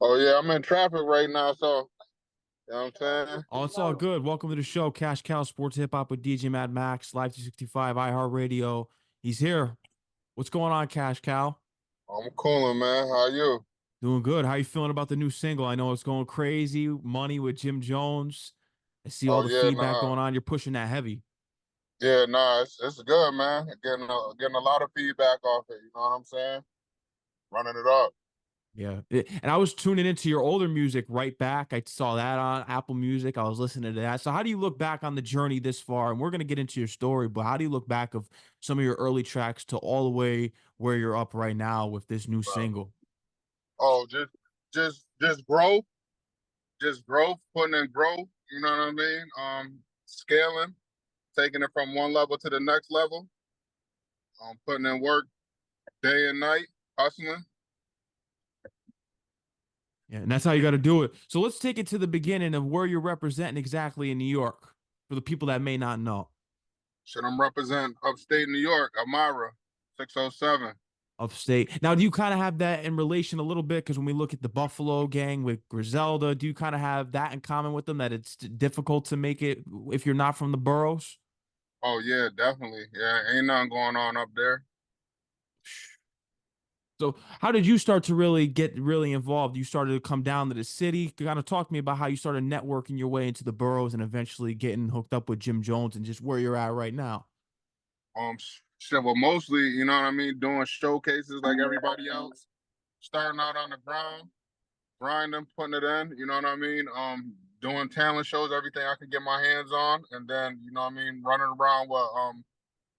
Oh yeah, I'm in traffic right now, so you know what I'm saying? Oh, it's all good. Welcome to the show, Cash Cow Sports Hip Hop with DJ Mad Max, Live 265, iHeartRadio. He's here. What's going on, Cash Cow? I'm cooling, man. How you? Doing good. How you feeling about the new single? I know it's going crazy. Money with Jim Jones. I see all Oh the yeah, feedback nah. going on. You're pushing that heavy. Yeah, nah, it's good, man. Getting a lot of feedback off it, you know what I'm saying? Running it up. Yeah. And I was tuning into your older music right back. I saw that on Apple Music. I was listening to that. So how do you look back on the journey this far? And we're going to get into your story, but how do you look back of some of your early tracks to all the way where you're up right now with this new Bro. single? Oh, just growth, just growth, putting in growth, you know what I mean? Scaling, taking it from one level to the next level, putting in work day and night, hustling. Yeah, and that's how you got to do it. So let's take it to the beginning of where you're representing exactly in New York for the people that may not know. Should I'm represent upstate New York, Amara, 607. Upstate. Now, do you kind of have that in relation a little bit? Because when we look at the Buffalo gang with Griselda, do you kind of have that in common with them that it's difficult to make it if you're not from the boroughs? Oh yeah, definitely. Yeah, ain't nothing going on up there. So, how did you start to really get really involved? You started to come down to the city. Kind of talk to me about how you started networking your way into the boroughs and eventually getting hooked up with Jim Jones and just where you're at right now. Shit, well, mostly, you know what I mean, doing showcases like everybody else, starting out on the ground, grinding, putting it in, you know what I mean, doing talent shows, everything I could get my hands on, and then, you know what I mean, running around with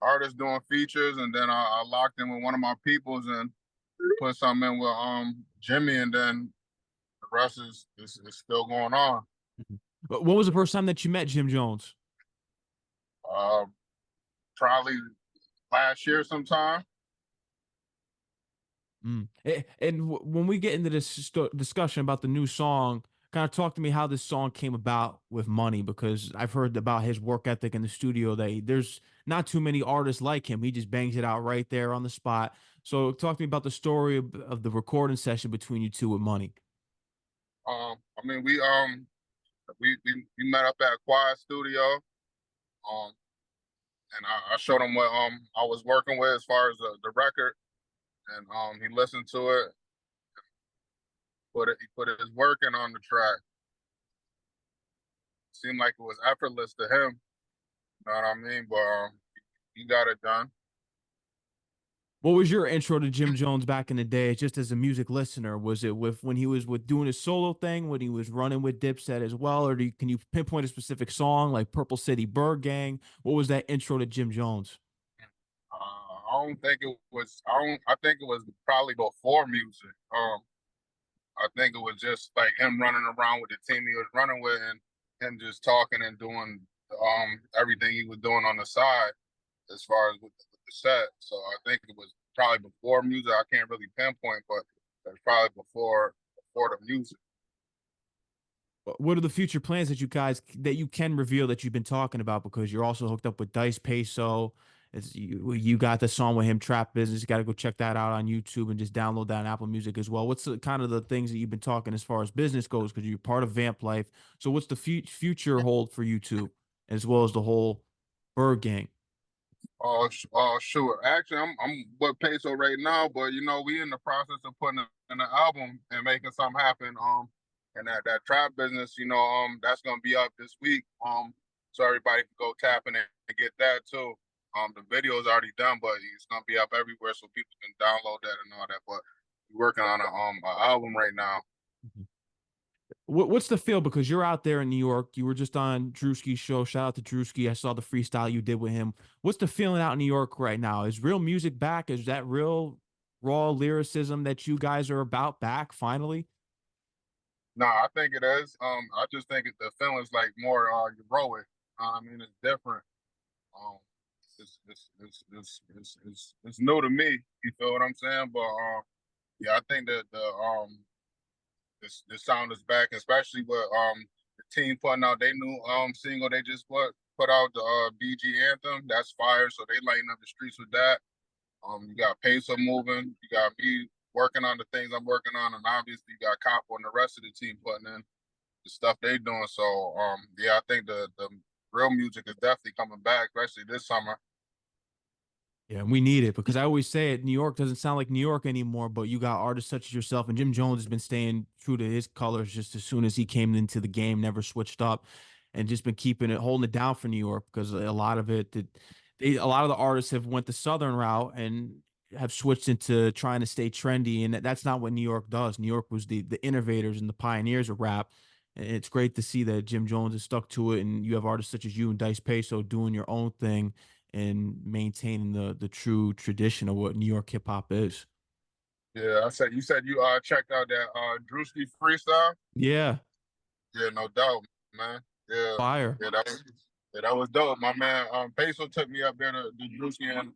artists doing features, and then I locked in with one of my peoples and put something in with Jimmy, and then the rest is still going on. But when was the first time that you met Jim Jones? Uh, Probably last year sometime. And when we get into this discussion about the new song, kind of talk to me how this song came about with Money, because I've heard about his work ethic in the studio that there's not too many artists like him. He just bangs it out right there on the spot. So talk to me about the story of the recording session between you two with Money. I mean, we met up at Quiet Studio, um, and I showed him what I was working with as far as the record, and he listened to it, he put his work in on the track. Seemed like it was effortless to him, you know what I mean? But he got it done. What was your intro to Jim Jones back in the day, just as a music listener? Was it with when he was with doing his solo thing, when he was running with Dipset as well, or can you pinpoint a specific song like Purple City Bird Gang? What was that intro to Jim Jones? I don't think it was. I don't. I think it was probably before music. I think it was just like him running around with the team he was running with, and him just talking and doing everything he was doing on the side as far as with the set. So I think it was probably before music. I can't really pinpoint, but it's probably before the music. What are the future plans that you can reveal that you've been talking about? Because you're also hooked up with Dyce Payso. You got the song with him, Trap Business. You got to go check that out on YouTube and just download that on Apple Music as well. What's the kind of the things that you've been talking as far as business goes? Because you're part of Vamp Life. So what's the future hold for you two, as well as the whole Bird Gang? Sure. Actually, I'm with Peso right now, but you know we in the process of putting in an album and making something happen. And that trap business, you know, that's gonna be up this week. So everybody can go tap in and get that too. The video is already done, but it's gonna be up everywhere so people can download that and all that. But we're working on a album right now. What's the feel? Because you're out there in New York. You were just on Drewski's show. Shout out to Drewski. I saw the freestyle you did with him. What's the feeling out in New York right now? Is real music back? Is that real raw lyricism that you guys are about back finally? No, I think it is. I just think the feeling's like more heroic. I mean, it's different. Um, it's new to me. You feel what I'm saying? But yeah, I think that the sound is back, especially with the team putting out their new single. They just put out the BG anthem. That's fire. So they lighting up the streets with that. You got Peso moving. You got me working on the things I'm working on, and obviously you got Capo and the rest of the team putting in the stuff they doing. So yeah, I think the real music is definitely coming back, especially this summer. Yeah, and we need it because I always say it. New York doesn't sound like New York anymore, but you got artists such as yourself, and Jim Jones has been staying true to his colors just as soon as he came into the game, never switched up, and just been keeping it, holding it down for New York because a lot of it, a lot of the artists have went the southern route and have switched into trying to stay trendy, and that's not what New York does. New York was the innovators and the pioneers of rap. And it's great to see that Jim Jones has stuck to it, and you have artists such as you and Dyce Payso doing your own thing and maintaining the true tradition of what New York hip hop is. Yeah, you said you checked out that Drewski freestyle. Yeah, Yeah, no doubt, man. Yeah, fire. that was dope. My man Peso took me up there to Drewski and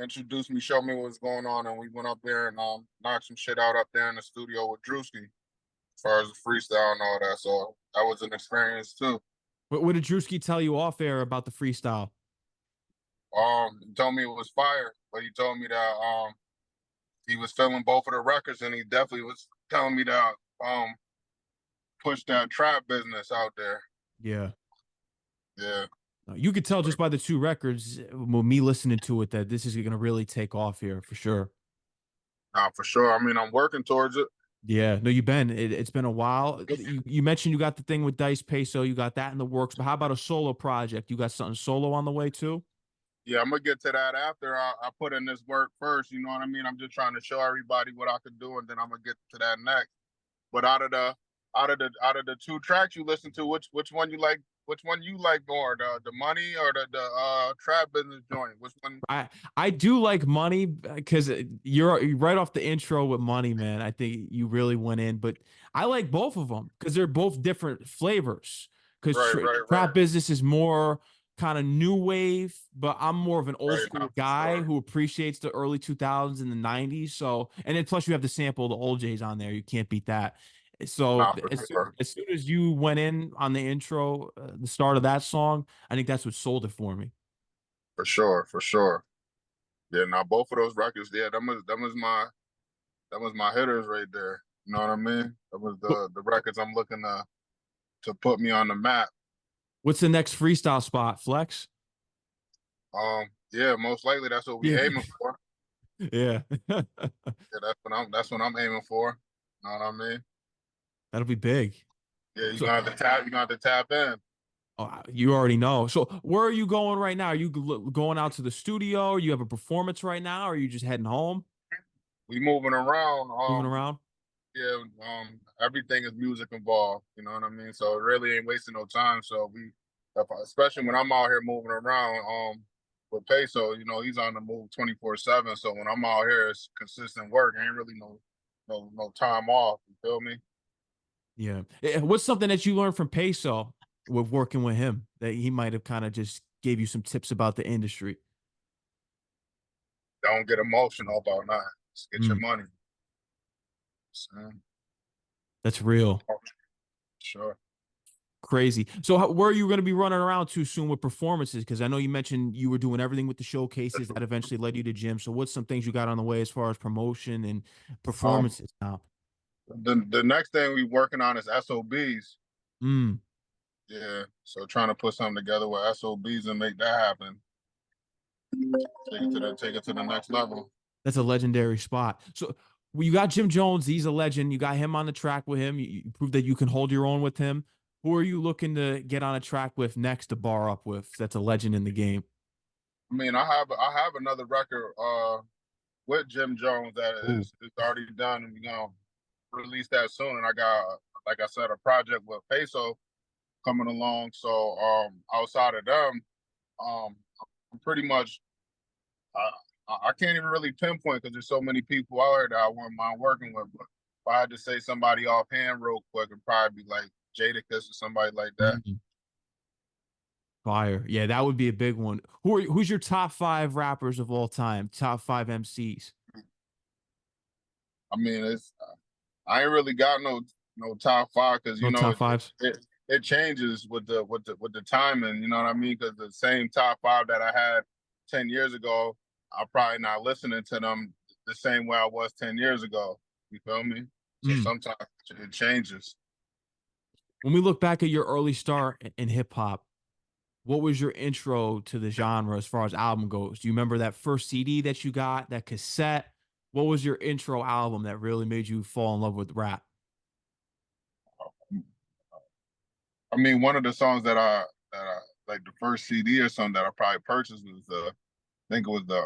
introduced me, showed me what was going on, and we went up there and knocked some shit out up there in the studio with Drewski as far as the freestyle and all that. So that was an experience too. What did Drewski tell you off air about the freestyle? He told me it was fire, but he told me that he was filming both of the records, and he definitely was telling me that push that trap business out there. Yeah. Yeah. You could tell just by the two records, with me listening to it, that this is going to really take off here for sure. Nah, for sure. I mean, I'm working towards it. Yeah, no, you've been. It's been a while. You mentioned you got the thing with Dyce Payso, you got that in the works. But how about a solo project? You got something solo on the way too? Yeah, I'm gonna get to that after I put in this work first. You know what I mean? I'm just trying to show everybody what I could do, and then I'm gonna get to that next. But out of the two tracks you listen to, which one you like? Which one you like more? The money or the trap business joint? Which one? I do like money because you're right off the intro with money, man. I think you really went in, but I like both of them because they're both different flavors. Because trap business is more kind of new wave, but I'm more of an old school guy who appreciates the early 2000s and the 90s. So, and then plus you have the sample, the old J's on there. You can't beat that. So as soon as you went in on the intro, the start of that song, I think that's what sold it for me. For sure, for sure. Yeah, now both of those records, yeah, that was my hitters right there. You know what I mean? That was the records I'm looking to put me on the map. What's the next freestyle spot? Flex? Yeah, most likely that's what we aiming for. Yeah. Yeah, that's what I'm aiming for. You know what I mean? That'll be big. Yeah, you're gonna have to tap in. Oh, you already know. So where are you going right now? Are you going out to the studio? Or you have a performance right now? Or are you just heading home? We moving around. Moving around? Yeah, everything is music involved. You know what I mean? So it really ain't wasting no time. So especially when I'm out here moving around, with Peso, you know, he's on the move 24/7. So when I'm out here, it's consistent work. Ain't really no time off. You feel me? Yeah. What's something that you learned from Peso with working with him that he might have kind of just gave you some tips about the industry? Don't get emotional about nothing. Just get your money. So, that's real. Sure. Crazy. So where are you going to be running around to soon with performances? Because I know you mentioned you were doing everything with the showcases that eventually led you to gym. So what's some things you got on the way as far as promotion and performances now? The next thing we working on is SOBs. Mm. Yeah. So trying to put something together with SOBs and make that happen. Take it to the next level. That's a legendary spot. So you got Jim Jones. He's a legend. You got him on the track with him. You proved that you can hold your own with him. Who are you looking to get on a track with next to bar up with? That's a legend in the game. I mean, I have another record with Jim Jones that is already done, and we're gonna release that soon. And I got, like I said, a project with Peso coming along. So outside of them, I'm pretty much I can't even really pinpoint because there's so many people out here that I wouldn't mind working with. But if I had to say somebody offhand real quick, it'd probably be like Jadakiss or somebody like that. Fire. Yeah, that would be a big one. Who's your top 5 rappers of all time? Top 5 MCs? I mean, I ain't really got no top 5 because you know top 5s. It changes with the timing. You know what I mean? Because the same top 5 that I had 10 years ago, I'm probably not listening to them the same way I was 10 years ago. You feel me? So Mm. sometimes it changes. When we look back at your early start in hip hop, what was your intro to the genre as far as album goes? Do you remember that first CD that you got, that cassette? What was your intro album that really made you fall in love with rap? I mean, one of the songs that I like the first CD or something that I probably purchased was I think it was the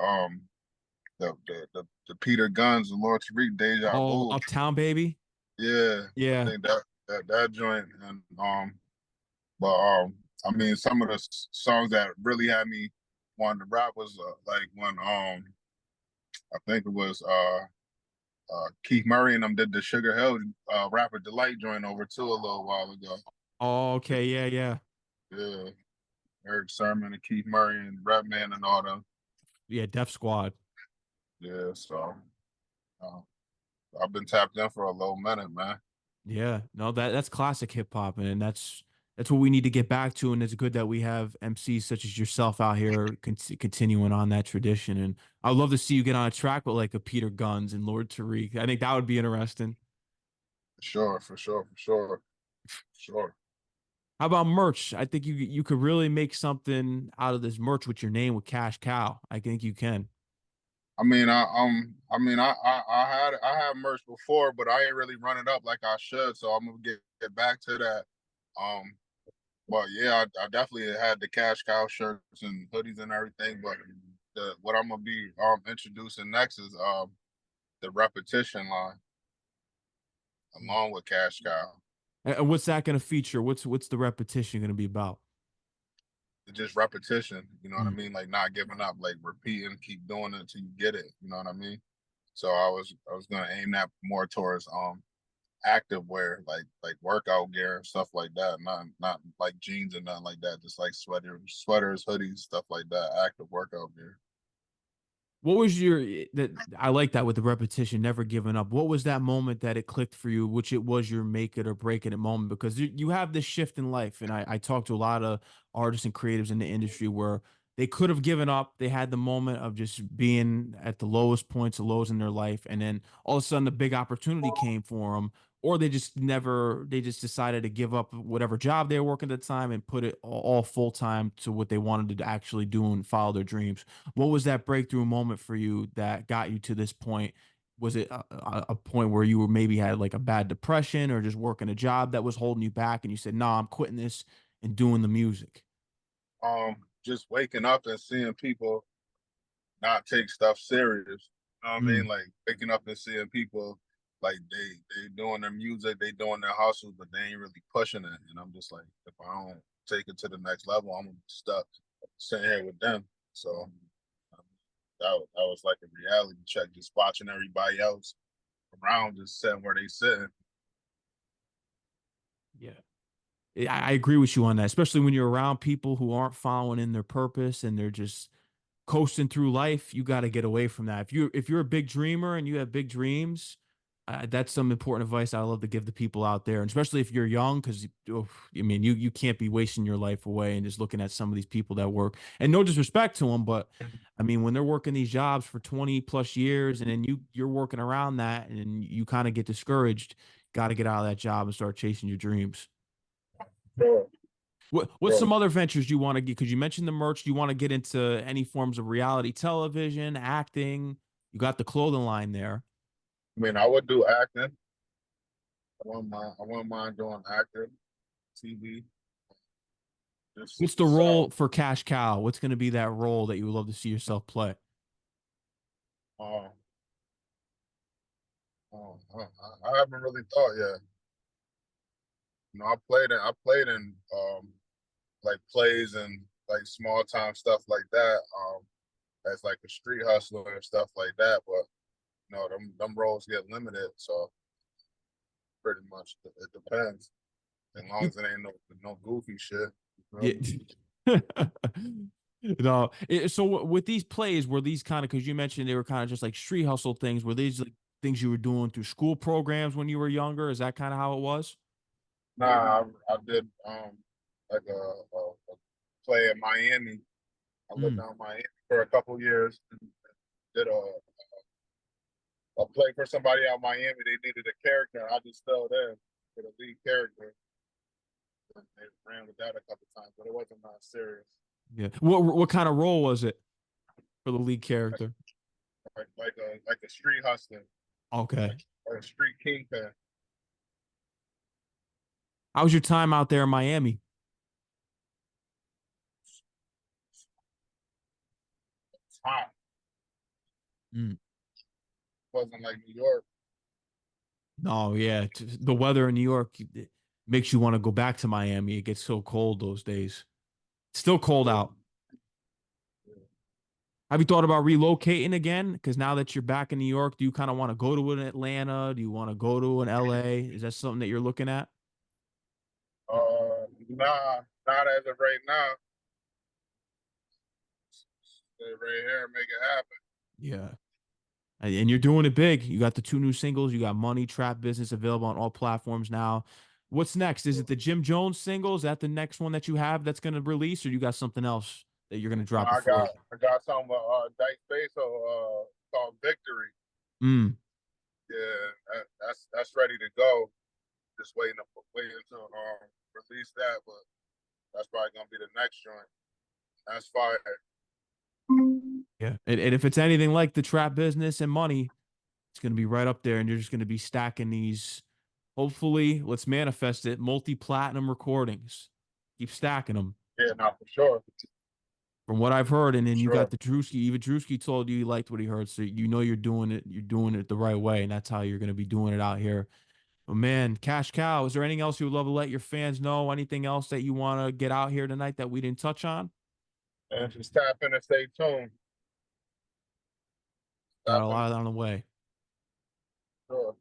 Peter Gunz and Lord Tariq Deja Oh, Vu. Uptown Baby? Yeah, I Yeah. think that joint and but I mean some of the songs that really had me wanting to rap was like when I think it was Keith Murray and them did the Sugar Hill Rapper Delight joint over too a little while ago. Oh, okay. Yeah, yeah. Yeah, Eric Sermon and Keith Murray and Redman and all them. Yeah, Def Squad. Yeah, so uh, I've been tapped in for a little minute, man. Yeah. No, that's classic hip hop, and that's what we need to get back to. And it's good that we have MCs such as yourself out here continuing on that tradition. And I'd love to see you get on a track with like a Peter Guns and Lord Tariq. I think that would be interesting. For sure, for sure, for sure, for sure. How about merch? I think you could really make something out of this merch with your name with Cash Cow. I think you can. I had merch before, but I ain't really run it up like I should. So I'm gonna get back to that. Um, but yeah, I definitely had the cash cow shirts and hoodies and everything. But what I'm gonna be introducing next is the repetition line along with cash cow. And what's that going to feature? What's the repetition going to be about? It's just repetition, you know what I Mm. mean? Like not giving up, like repeating, keep doing it until you get it. You know what I mean? So I was gonna aim that more towards active wear, like workout gear and stuff like that. Not like jeans and nothing like that. Just like sweaters, hoodies, stuff like that. Active workout gear. What was your that I like that with the repetition, never giving up. What was that moment that it clicked for you, which it was your make it or break it moment? Because you have this shift in life, and I talk to a lot of artists and creatives in the industry where they could have given up. They had the moment of just being at the lowest points, the lows in their life, and then all of a sudden a big opportunity came for them, or they just decided to give up whatever job they were working at the time and put it all full time to what they wanted to actually do and follow their dreams. What was that breakthrough moment for you that got you to this point? Was it a point where you were maybe had like a bad depression or just working a job that was holding you back and you said, "Nah, I'm quitting this and doing the music"? Just waking up and seeing people not take stuff serious. You know what I Mm. mean? Like waking up and seeing people like they doing their music, they doing their hustles, but they ain't really pushing it. And I'm just like, if I don't take it to the next level, I'm gonna be stuck sitting here with them. So that was like a reality check, just watching everybody else around, just sitting where they sitting. Yeah. I agree with you on that, especially when you're around people who aren't following in their purpose and they're just coasting through life. You got to get away from that. If you're a big dreamer and you have big dreams, that's some important advice I love to give the people out there, and especially if you're young, because I mean, you can't be wasting your life away and just looking at some of these people that work. And no disrespect to them, but I mean, when they're working these jobs for 20 plus years, and then you're working around that, and you kind of get discouraged, got to get out of that job and start chasing your dreams. Sure, What's sure. some other ventures you want to get? Because you mentioned the merch. Do you want to get into any forms of reality television, acting? You got the clothing line there. I mean, I would do acting. I wouldn't mind doing acting, TV. What's the Just role for Cash Cow? What's going to be that role that you would love to see yourself play? uh, I haven't really thought yet. You know, I played in like plays and like small time stuff like that. As like a street hustler and stuff like that. But you know, them roles get limited, so pretty much it depends. As long You as it ain't no goofy shit. You feel yeah. me? No. So with these plays, were these kind of because you mentioned they were kind of just like street hustle things? Were these like things you were doing through school programs when you were younger? Is that kind of how it was? Nah, I did like a play in Miami. I lived Mm. down in Miami for a couple years and did I played for somebody out in Miami. They needed a character. I just filled in for the lead character. And they ran with that a couple times, but it wasn't that serious. Yeah. What kind of role was it for the lead character? Like a street hustler, Okay. or a street kingpin. How was your time out there in Miami? It's hot. Mm. Wasn't like New York. No, yeah. The weather in New York makes you want to go back to Miami. It gets so cold those days. It's still cold out. Have you thought about relocating again? Because now that you're back in New York, do you kind of want to go to an Atlanta? Do you want to go to an LA? Is that something that you're looking at? Nah, not as of right now. Stay right here and make it happen. Yeah. And you're doing it big. You got the 2 new singles. You got Money Trap Business available on all platforms now. What's next? Is it the Jim Jones single? Is that the next one that you have that's going to release, or you got something else that you're going to drop before? I got something Dyce Payso called Victory. Mm. Yeah, that's ready to go. Just waiting to release that, but that's probably gonna be the next joint. That's fire. Yeah. And if it's anything like the trap business and Money, it's going to be right up there, and you're just going to be stacking these. Hopefully, let's manifest it. Multi-platinum recordings. Keep stacking them. Yeah, not for sure. From what I've heard, and then you Sure. got the Drewski. Even Drewski told you he liked what he heard, so you know you're doing it. You're doing it the right way, and that's how you're going to be doing it out here. But man, Cash Cow, is there anything else you would love to let your fans know? Anything else that you want to get out here tonight that we didn't touch on? And just tap in and stay tuned. Got a lot on the way. Sure.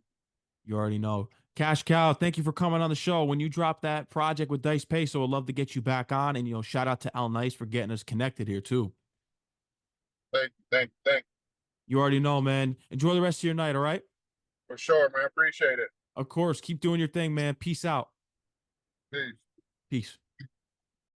You already know. Cash Cow, thank you for coming on the show. When you drop that project with Dyce Payso, I'd love to get you back on. And, shout out to Al Nice for getting us connected here, too. Thank you. You already know, man. Enjoy the rest of your night, all right? For sure, man. Appreciate it. Of course. Keep doing your thing, man. Peace out. Peace. Peace.